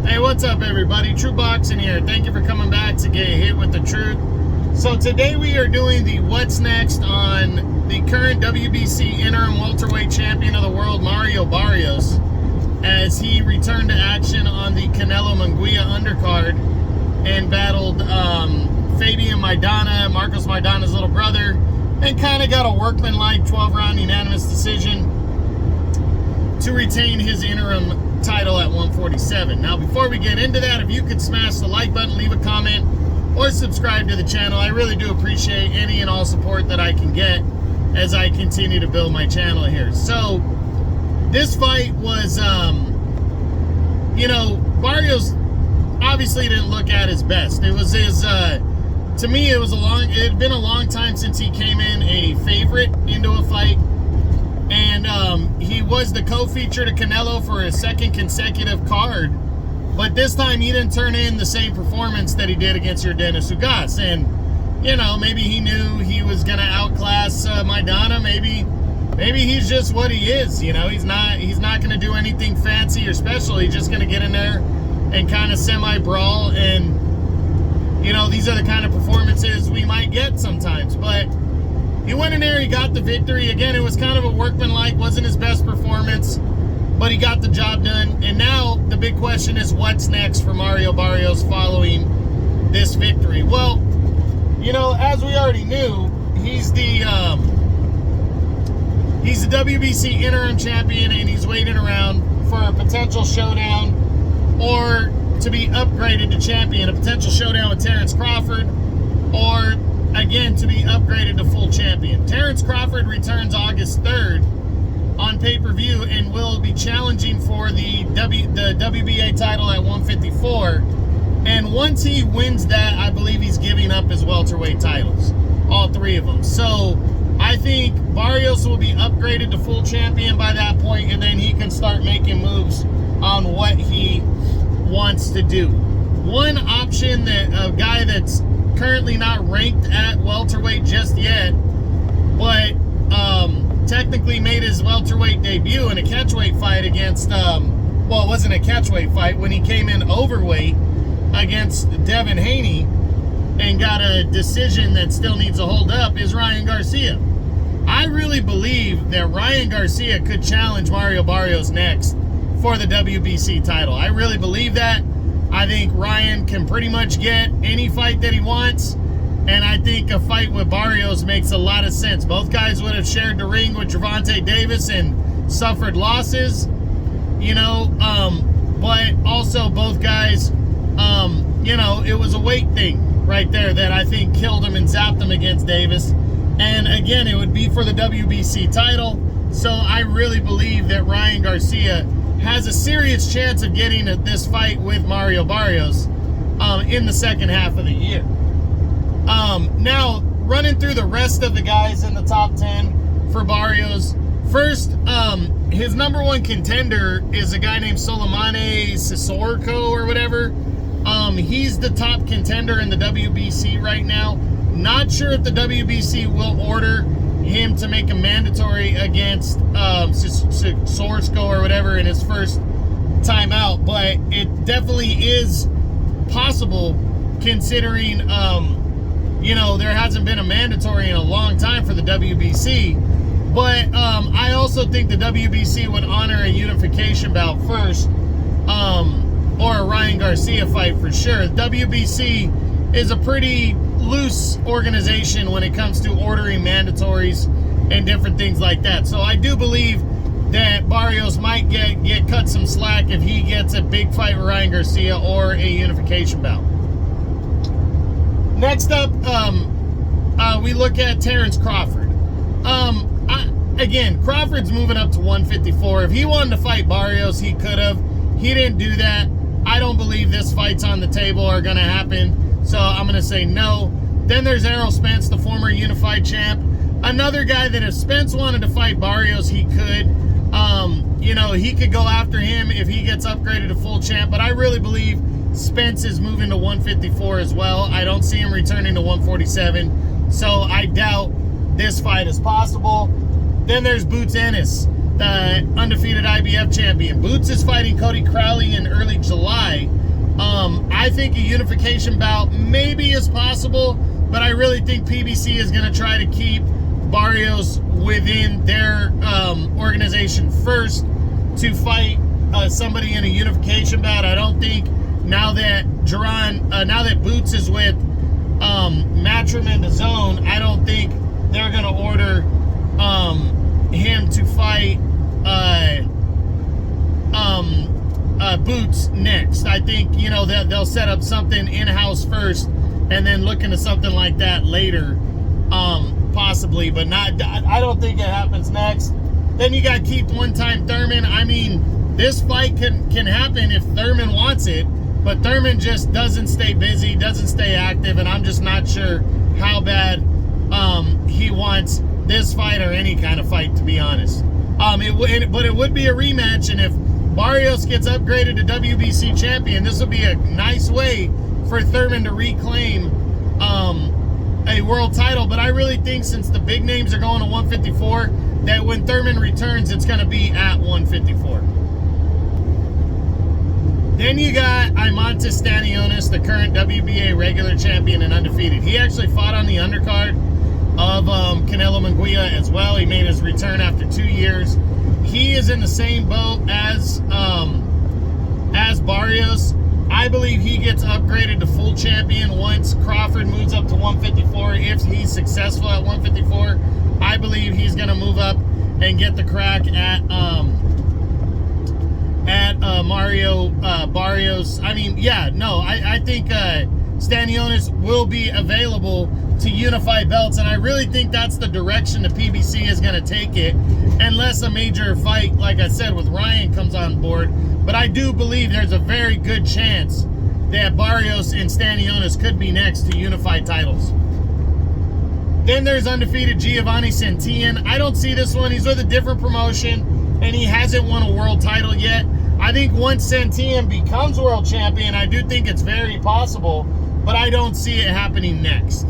Hey, what's up, everybody? True Boxing here. Thank you for coming back to get hit with the truth. So today we are doing the what's next on the current WBC Interim Welterweight Champion of the World, Mario Barrios, as he returned to action on the Canelo Munguia undercard and battled Fabian Maidana, Marcos Maidana's little brother, and kind of got a workmanlike 12-round unanimous decision to retain his interim title at 147. Now, before we get into that, if you could smash the like button, leave a comment, or subscribe to the channel, I really do appreciate any and all support that I can get as I continue to build my channel here. So, this fight was, Barrios obviously didn't look at his best. It was his, to me, it had been a long time since he came in a favorite into a fight. And he was the co-feature to Canelo for his second consecutive card. But this time he didn't turn in the same performance that he did against Yordenis Ugas. And, maybe he knew he was going to outclass Maidana. Maybe he's just what he is. He's not going to do anything fancy or special. He's just going to get in there and kind of semi-brawl. And, these are the kind of performances we might get sometimes. But he went in there, he got the victory. Again, it was kind of a workmanlike, wasn't his best performance, but he got the job done. And now the big question is, what's next for Mario Barrios following this victory? Well, as we already knew, he's the WBC Interim Champion, and he's waiting around for a potential showdown or to be upgraded to champion, a potential showdown with Terrence Crawford, or again, to be upgraded to full champion. Terrence Crawford returns August 3rd on pay-per-view and will be challenging for the WBA title at 154. And once he wins that, I believe he's giving up his welterweight titles, all three of them. So I think Barrios will be upgraded to full champion by that point, and then he can start making moves on what he wants to do. One option that a guy that's currently not ranked at welterweight just yet, but technically made his welterweight debut in a catchweight fight against, it wasn't a catchweight fight, when he came in overweight against Devin Haney and got a decision that still needs to hold up, is Ryan Garcia. I really believe that Ryan Garcia could challenge Mario Barrios next for the WBC title. I really believe that. I think Ryan can pretty much get any fight that he wants, and I think a fight with Barrios makes a lot of sense. Both guys would have shared the ring with Gervonta Davis and suffered losses, but also both guys, it was a weight thing right there that I think killed him and zapped him against Davis. And again, it would be for the WBC title, so I really believe that Ryan Garcia has a serious chance of getting this fight with Mario Barrios in the second half of the year. Now, running through the rest of the guys in the top 10 for Barrios. First, his number one contender is a guy named Soleimani Sissoko or whatever. He's the top contender in the WBC right now. Not sure if the WBC will order him to make a mandatory against Sorsko or whatever in his first time out, but it definitely is possible considering there hasn't been a mandatory in a long time for the WBC. But I also think the WBC would honor a unification bout first, or a Ryan Garcia fight for sure. WBC is a pretty loose organization when it comes to ordering mandatories and different things like that. So I do believe that Barrios might get cut some slack if he gets a big fight with Ryan Garcia or a unification bout. Next up, we look at Terrence Crawford. Again, Crawford's moving up to 154. If he wanted to fight Barrios, he could have. He didn't do that. I don't believe this fight's on the table or going to happen, so I'm going to say no. Then there's Errol Spence, the former unified champ. Another guy that if Spence wanted to fight Barrios, he could. He could go after him if he gets upgraded to full champ, but I really believe Spence is moving to 154 as well. I don't see him returning to 147, so I doubt this fight is possible. Then there's Boots Ennis, the undefeated IBF champion. Boots is fighting Cody Crowley in early July think a unification bout maybe is possible, but I really think PBC is going to try to keep Barrios within their organization first to fight somebody in a unification bout. I don't think now that Boots is with Matchroom and the Zone, I don't think they're going to order him to fight Boots next. I think, you know, they'll set up something in-house first and then look into something like that later, possibly, but not. I don't think it happens next. Then you got Keith One-Time Thurman. I mean, this fight can happen if Thurman wants it, but Thurman just doesn't stay busy, doesn't stay active, and I'm just not sure how bad he wants this fight or any kind of fight, to be honest. But it would be a rematch, and if Barrios gets upgraded to WBC champion, this would be a nice way for Thurman to reclaim a world title. But I really think, since the big names are going to 154, that when Thurman returns, it's going to be at 154. Then you got Imantas Stanionis, the current WBA regular champion and undefeated. He actually fought on the undercard of Canelo Munguia as well. He made his return after 2 years. He is in the same boat as Barrios. I believe he gets upgraded to full champion once Crawford moves up to 154. If he's successful at 154, I believe he's going to move up and get the crack at Mario Barrios. I mean, yeah, no, I think Stanionis will be available to unify belts, and I really think that's the direction the PBC is going to take it, unless a major fight, like I said, with Ryan comes on board. But I do believe there's a very good chance that Barrios and Stanionis could be next to unify titles. Then there's undefeated Giovanni Santillan. I don't see this one. He's with a different promotion, and he hasn't won a world title yet. I think once Santillan becomes world champion, I do think it's very possible, but I don't see it happening next.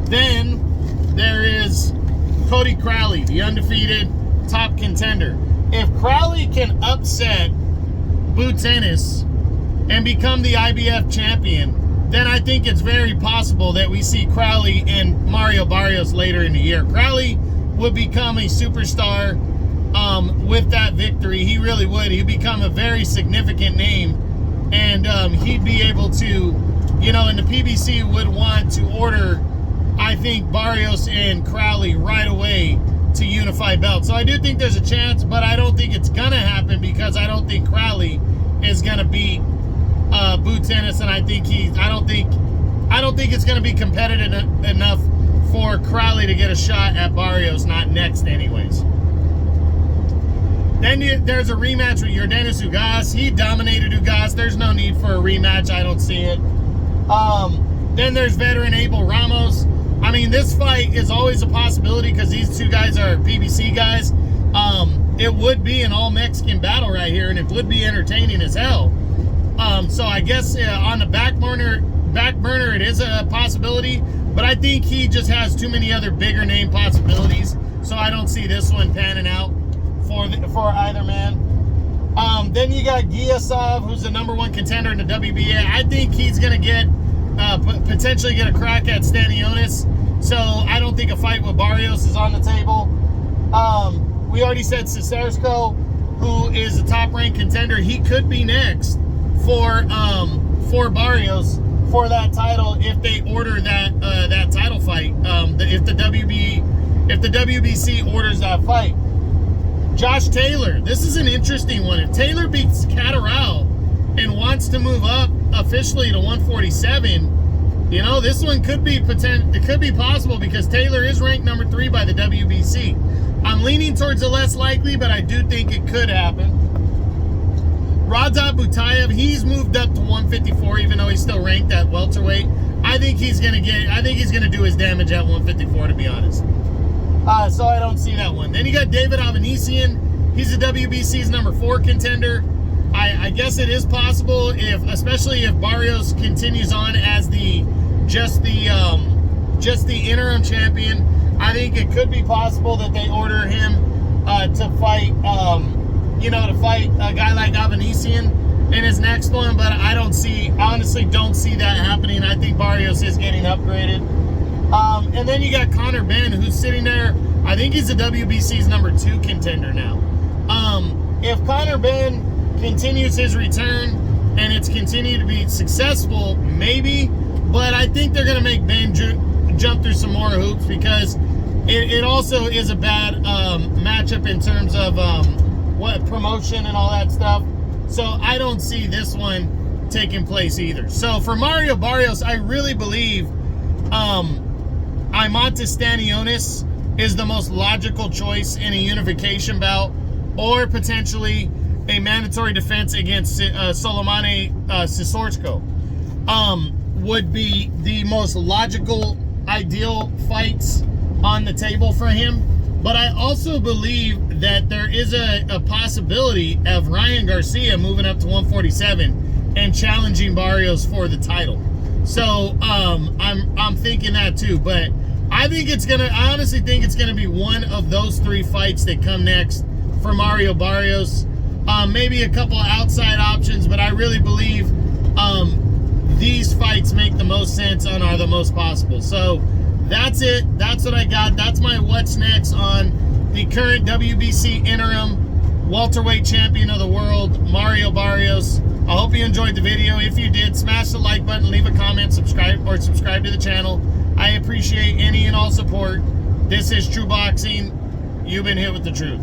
Then there is Cody Crowley, the undefeated top contender. If Crowley can upset Boots Ennis and become the IBF champion, then I think it's very possible that we see Crowley and Mario Barrios later in the year. Crowley would become a superstar with that victory. He really would. He'd become a very significant name, and he'd be able to, you know, and the PBC would want to order, I think, Barrios and Crowley right away to unify belts. So I do think there's a chance, but I don't think it's gonna happen, because I don't think Crowley is gonna beat Boots Ennis, and I don't think it's gonna be competitive enough for Crowley to get a shot at Barrios, not next anyways. Then there's a rematch with Yordenis Ugas. He dominated Ugas. There's no need for a rematch. I don't see it. Then there's veteran Abel Ramos. I mean, this fight is always a possibility because these two guys are PBC guys. It would be an all-Mexican battle right here, and it would be entertaining as hell. So I guess on the back burner, it is a possibility, but I think he just has too many other bigger name possibilities, so I don't see this one panning out for either man. Then you got Giasov, who's the #1 contender in the WBA. I think he's going to get potentially get a crack at Stanionis, so I don't think a fight with Barrios is on the table. We already said Cesaresco, who is a top-ranked contender. He could be next for Barrios for that title if they order that title fight. If the WBC orders that fight. Josh Taylor, this is an interesting one. If Taylor beats Catterall and wants to move up officially to 147, you know, this one could be possible, because Taylor is ranked #3 by the WBC. I'm leaning towards the less likely, but I do think it could happen. Radzat Butayev, he's moved up to 154, even though he's still ranked at welterweight. I think he's gonna do his damage at 154, to be honest. So I don't see that one. Then you got David Avanesian. He's the WBC's #4 contender. I guess it is possible, especially if Barrios continues on as just the interim champion. I think it could be possible that they order him to fight to fight a guy like Avanesian in his next one, but I honestly don't see that happening. I think Barrios is getting upgraded. And then you got Conor Benn, who's sitting there. I think he's the WBC's number 2 contender now. If Conor Benn continues his return and it's continued to be successful, maybe, but I think they're going to make Ben jump through some more hoops, because it also is a bad matchup in terms of what promotion and all that stuff. So I don't see this one taking place either. So for Mario Barrios, I really believe Imantas Stanionis is the most logical choice in a unification bout, or potentially a mandatory defense against Solomane Sisorsko. Would be the most logical, ideal fights on the table for him. But I also believe that there is a possibility of Ryan Garcia moving up to 147 and challenging Barrios for the title. So I'm thinking that too. But I honestly think it's gonna be one of those 3 fights that come next for Mario Barrios. Maybe a couple of outside options, but I really believe these fights make the most sense and are the most possible. So that's it. That's what I got. That's my what's next on the current WBC interim welterweight champion of the world, Mario Barrios. I hope you enjoyed the video. If you did, smash the like button, leave a comment, subscribe to the channel. I appreciate any and all support. This is True Boxing. You've been hit with the truth.